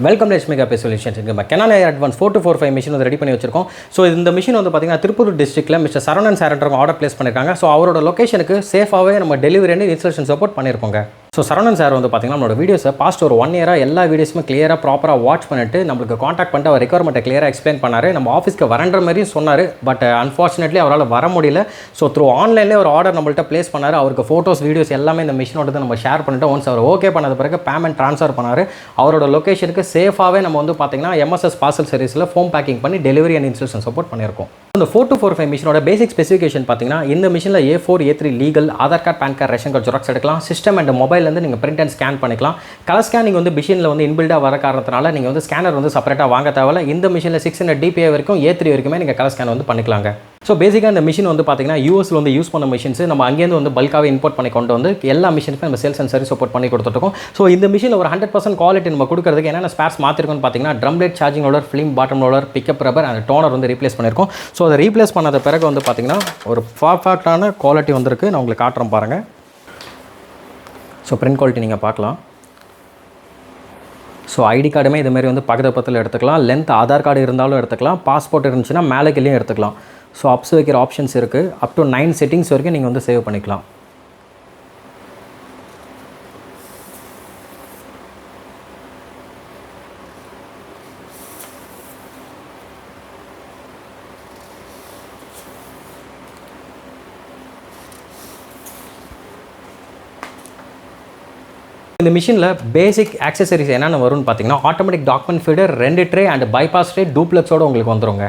Welcome Lakshmi copier solutions. நம்ம Canon advance 4245 machine வந்து ready பண்ணி வச்சிருக்கோம். ஸோ இந்த மிஷின் வந்து பார்த்தீங்கன்னா திருப்பூர் டிஸ்ட்ரிக்ட்டில் மிஸ்டர் சரவணன் சார்ன்றவங்க ஆர்டர் பிளேஸ் பண்ணியிருக்காங்க. ஸோ அவரோட லொக்கேஷனுக்கு சேஃபாகவே நம்ம டெலிவரி அண்ட் இன்ஸ்டாலேஷன் சப்போர்ட் பண்ணியிருக்கோங்க. ஸோ சரவணன் சார் வந்து பார்த்தீங்கன்னா நம்மளோட வீடியோஸை பாஸ்ட் ஒரு 1 இயராக எல்லா வீடியோஸுமே கிளியராக ப்ராப்பராக வாட்ச் பண்ணிட்டு நம்மளுக்கு காண்டாக்ட் பண்ணிட்டு அவர் ரெக்யர்மெண்ட்டை கிளியராக எக்ஸ்பிளைன் பண்ணார். நம்ம ஆஃபீஸ்க்கு வரன்ற மாதிரியும் சொன்னார். பட் அன்ஃபார்ச்சுனேட்லி அவரால் வர முடியல. ஸோ த்ரூ ஆன்லைன்லேயே ஒரு ஆர்டர் நம்மள்ட்ட பிளேஸ் பண்ணார். அவருக்கு ஃபோட்டோஸ் வீடியோஸ் எல்லாமே இந்த மிஷினோட நம்ம ஷேர் பண்ணிட்டு ஒன்ஸ் அவர் ஓகே பண்ணது பிறகு பேமெண்ட் ட்ரான்ஸ்ஃபர் பண்ணார். அவரோட லொக்கேஷனுக்கு சேஃபாகவே நம்ம வந்து பார்த்தீங்கன்னா எம்எஸ்எஸ் பார்சல் சர்வீஸில் ஃபோம் பேக்கிங் பண்ணி டெலிவரி அண்ட் இன்ஸ்டாலேஷன் சப்போர்ட் பண்ணியிருக்கோம். இந்த 4245 மிஷினோட பேசிக் ஸ்பெசிஃபிகேஷன் பார்த்தீங்கன்னா இந்த மிஷினில் A4 A3 legal Aadhaar card PAN card ration card xerox எடுக்கலாம். சிஸ்டம் அண்ட் மொபைல்லேருந்து நீங்கள் பிரிண்ட் அண்ட் ஸ்கேன் பண்ணிக்கலாம். கலர் ஸ்கேனிங் வந்து மிஷினில் வந்து இன்பில்டாக வர காரணத்தினால நீங்கள் வந்து ஸ்கேனர் வந்து செப்பரேட்டாக வாங்க தேவையில்ல. இந்த மிஷினில் 600 DPI வரைக்கும் A3 வரைக்குமே நீங்கள் கலர் ஸ்கேன் வந்து பண்ணிக்கலாங்க. ஸோ பேசிக்காக இந்த மிஷின் வந்து பார்த்தீங்கன்னா யூஎஸில் வந்து யூஸ் பண்ண மிஷின்ஸ் நம்ம அங்கேருந்து வந்து பல்காகவே இம்போர்ட் பண்ணி கொண்டு வந்து எல்லா மிஷினுக்கும் நம்ம சேல்ஸ் அண்ட் சர்வீஸ் சப்போர்ட் பண்ணி கொடுத்துருக்கோம். ஸோ இந்த மிஷினில் ஒரு 100% குவாலிட்டி நம்ம கொடுக்குறதுக்கு என்னென்ன ஸ்பேர்ஸ் மாற்றிருக்கோம்னு பார்த்தீங்கன்னா drum blade, charging holder, film bottom holder, pickup rubber and toner வந்து ரீப்ளேஸ் பண்ணியிருக்கோம். ஸோ அதை ரீப்ளேஸ் பண்ணத பிறகு வந்து பார்த்தீங்கன்னா ஒரு பர்ஃபெக்டான குவாலிட்டி வந்திருக்கு. நான் உங்களுக்கு காட்டுறேன் பாருங்கள். ஸோ பிரிண்ட் குவாலிட்டி நீங்கள் பார்க்கலாம். ஸோ ஐடி கார்டுமே இதுமாரி வந்து பக்கத்தில் எடுத்துக்கலாம். லென்த் ஆதார் கார்டு இருந்தாலும் எடுத்துக்கலாம். பாஸ்போர்ட் இருந்துச்சுன்னா மேலே கீழேயும் எடுத்துக்கலாம். ஸோ அப்ஸ் வைக்கிற ஆப்ஷன்ஸ் இருக்குது. அப் டு 9 செட்டிங்ஸ் வரைக்கும் நீங்கள் வந்து சேவ் பண்ணிக்கலாம். இந்த மிஷினில் பேசிக் ஆக்சசரிஸ் என்னென்ன வரும்னு பார்த்தீங்கன்னா automatic document feeder, 2 tray and bypass tray டூப்ளெக்ஸோடு உங்களுக்கு வந்துருங்க.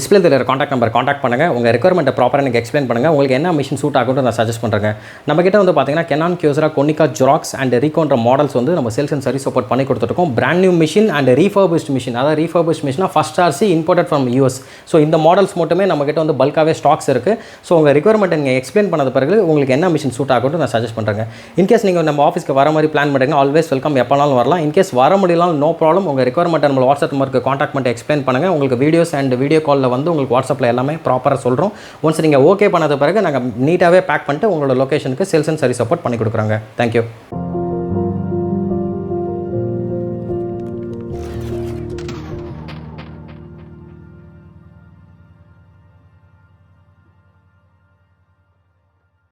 டிஸ்பிளே தெரியற காண்டாக்ட் நம்பர் காண்டாக்ட் பண்ணுங்கள். உங்கள் ரெக்குயர்மெண்ட்டை ப்ராப்பராக எனக்கு எக்ஸ்பிளைன் பண்ணுங்கள். உங்களுக்கு என்ன மிஷின் சூட் ஆகும்னு நான் சஜஸ்ட் பண்ணுறேன். நம்மக்கிட்ட வந்து பார்த்தீங்கன்னா Canon, Kyocera, Konica, Xerox and Ricohன்ற மாடல்ஸ் வந்து நம்ம சேல்ஸ் அண்ட் சர்வீஸ் சப்போர்ட் பண்ணி கொடுத்துருக்கோம். Brand new machine and refurbished machine, அதாவது ரீஃபர்பிஷ்ட் மிஷினா first RC imported from US. So இந்த மாடல்ஸ் மட்டுமே நம்மக்கிட்ட வந்து பல்காகவே ஸ்டாக்ஸ் இருக்குது. ஸோ உங்கள் ரெக்குயர்மெண்ட்டை நீங்கள் எக்ஸ்பிளைன் பண்ணது பிறகு உங்களுக்கு என்ன மிஷின் சூட் ஆகும்னு நான் சஜஸ்ட் பண்ணுறேன். இன்கேஸ் நீங்கள் நம்ம ஆஃபீஸ்க்கு வர மாதிரி பிளான் பண்ணுறீங்க, ஆல்வேஸ் வெல்கம், எப்போனாலும் வரலாம். இன்கேஸ் வர முடியலாம், நோ ப்ராப்ளம். உங்கள் ரெக்குயர்மெண்ட்டை நம்ம வாட்ஸ்அப் நம்பருக்கு காண்டாக்ட் பண்ணி எக்ஸ்பிளைன் பண்ணுங்கள். உங்களுக்கு வீடியோஸ் அண்ட் வீடியோ காலில் வந்து உங்களுக்கு வாட்ஸ்அப்பில் எல்லாமே ப்ராப்பராக சொல்கிறோம். ஒன்ஸ் நீங்கள் ஓகே பண்ணது பிறகு நாங்கள் நீட்டாகவே பேக் பண்ணிட்டு உங்களோட லொக்கேஷனுக்கு சேல்ஸ் அண்ட் சர்வீஸ் சப்போர்ட் பண்ணி கொடுக்குறாங்க. தேங்க்யூ.